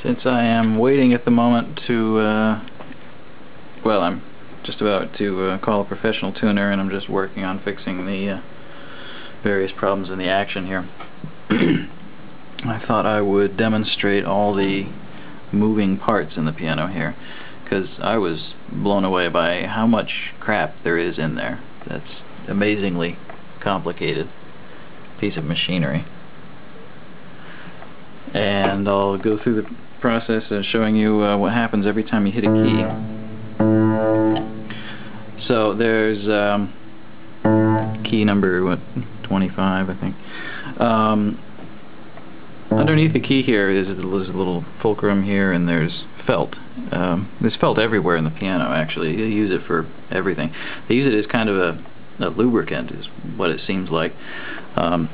Since I am waiting at the moment to, well, I'm just about to call a professional tuner, and I'm just working on fixing the various problems in the action here. I thought I would demonstrate all the moving parts in the piano here, because I was blown away by how much crap there is in there. That's amazingly complicated piece of machinery. And I'll go through the process of showing you what happens every time you hit a key. So there's key number 25, I think. Underneath the key here is a little fulcrum here, and there's felt. There's felt everywhere in the piano, actually. They use it for everything. They use it as kind of a lubricant, is what it seems like.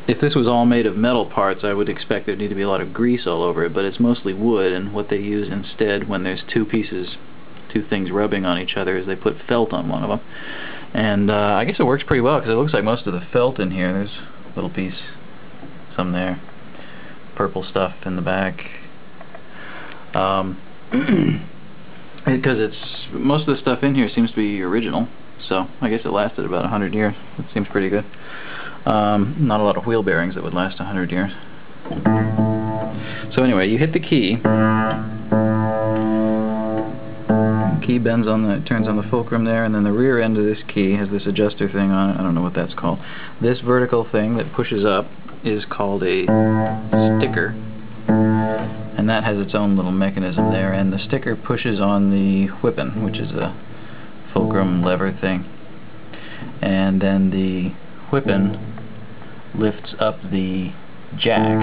If this was all made of metal parts, I would expect there'd need to be a lot of grease all over it, but it's mostly wood, and what they use instead when there's two things rubbing on each other is they put felt on one of them. And I guess it works pretty well, because it looks like most of the felt in here, there's a little piece, some there, purple stuff in the back. Because most of the stuff in here seems to be original, so I guess it lasted about 100 years. It seems pretty good. Not a lot of wheel bearings that would last 100 years. So anyway, you hit the key. Key bends on the, turns on the fulcrum there, and then the rear end of this key has this adjuster thing on it. I don't know what that's called. This vertical thing that pushes up is called a sticker, and that has its own little mechanism there. And the sticker pushes on the whippin', which is a fulcrum lever thing, and then the whippin' lifts up the jack.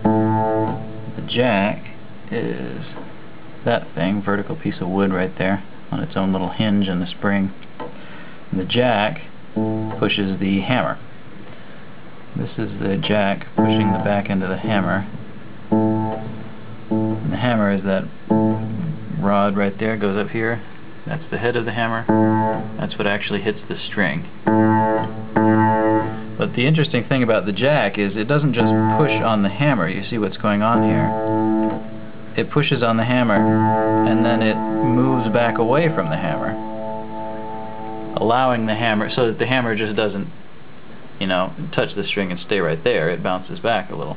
The jack is that thing, vertical piece of wood right there on its own little hinge and the spring. And the jack pushes the hammer. This is the jack pushing the back end of the hammer. And the hammer is that rod right there, goes up here. That's the head of the hammer. That's what actually hits the string. But the interesting thing about the jack is it doesn't just push on the hammer. You see what's going on here. It pushes on the hammer, and then it moves back away from the hammer, allowing the hammer, so that the hammer just doesn't, you know, touch the string and stay right there. It bounces back a little.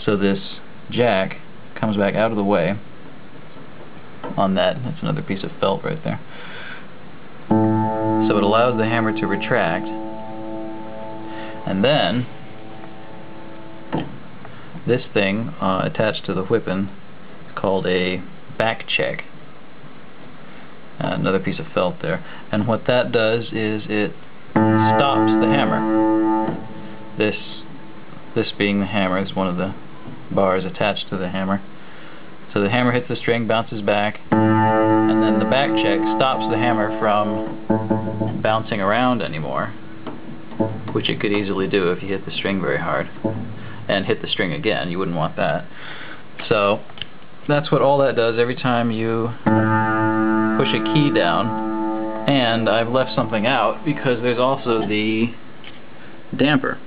So this jack comes back out of the way on that. That's another piece of felt right there. So it allows the hammer to retract, and then this thing attached to the whippin' is called a back check. Another piece of felt there. And what that does is it stops the hammer. This being the hammer is one of the bars attached to the hammer. So the hammer hits the string, bounces back, and then the back check stops the hammer from bouncing around anymore, which it could easily do if you hit the string very hard and hit the string again. You wouldn't want that. So that's what all that does every time you push a key down. And I've left something out because there's also the damper.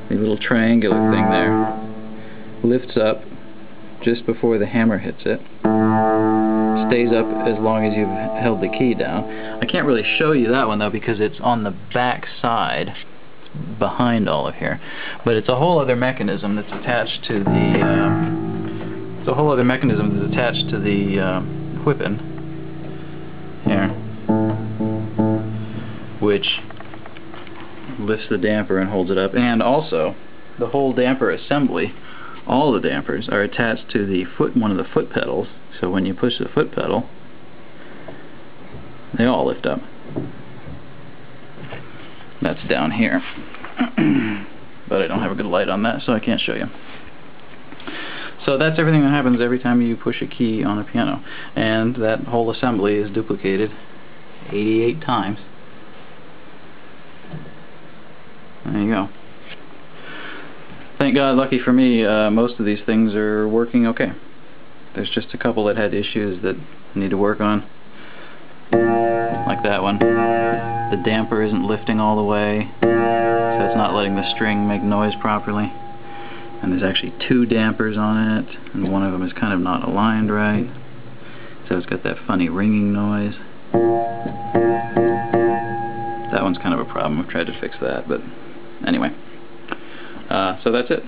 The little triangular thing there lifts up just before the hammer hits it, stays up as long as you've held the key down. I can't really show you that one though, because it's on the back side behind all of here, but it's a whole other mechanism that's attached to the whippin' here, which lifts the damper and holds it up. And also the whole damper assembly, all the dampers are attached to the one of the foot pedals, so when you push the foot pedal they all lift up. That's down here. But I don't have a good light on that, so I can't show you. So that's everything that happens every time you push a key on a piano, and that whole assembly is duplicated 88 times. There you go. Thank God, lucky for me, most of these things are working okay. There's just a couple that had issues that I need to work on, like that one. The damper isn't lifting all the way, so it's not letting the string make noise properly. And there's actually two dampers on it, and one of them is kind of not aligned right, so it's got that funny ringing noise. That one's kind of a problem. I've tried to fix that, but anyway. So that's it.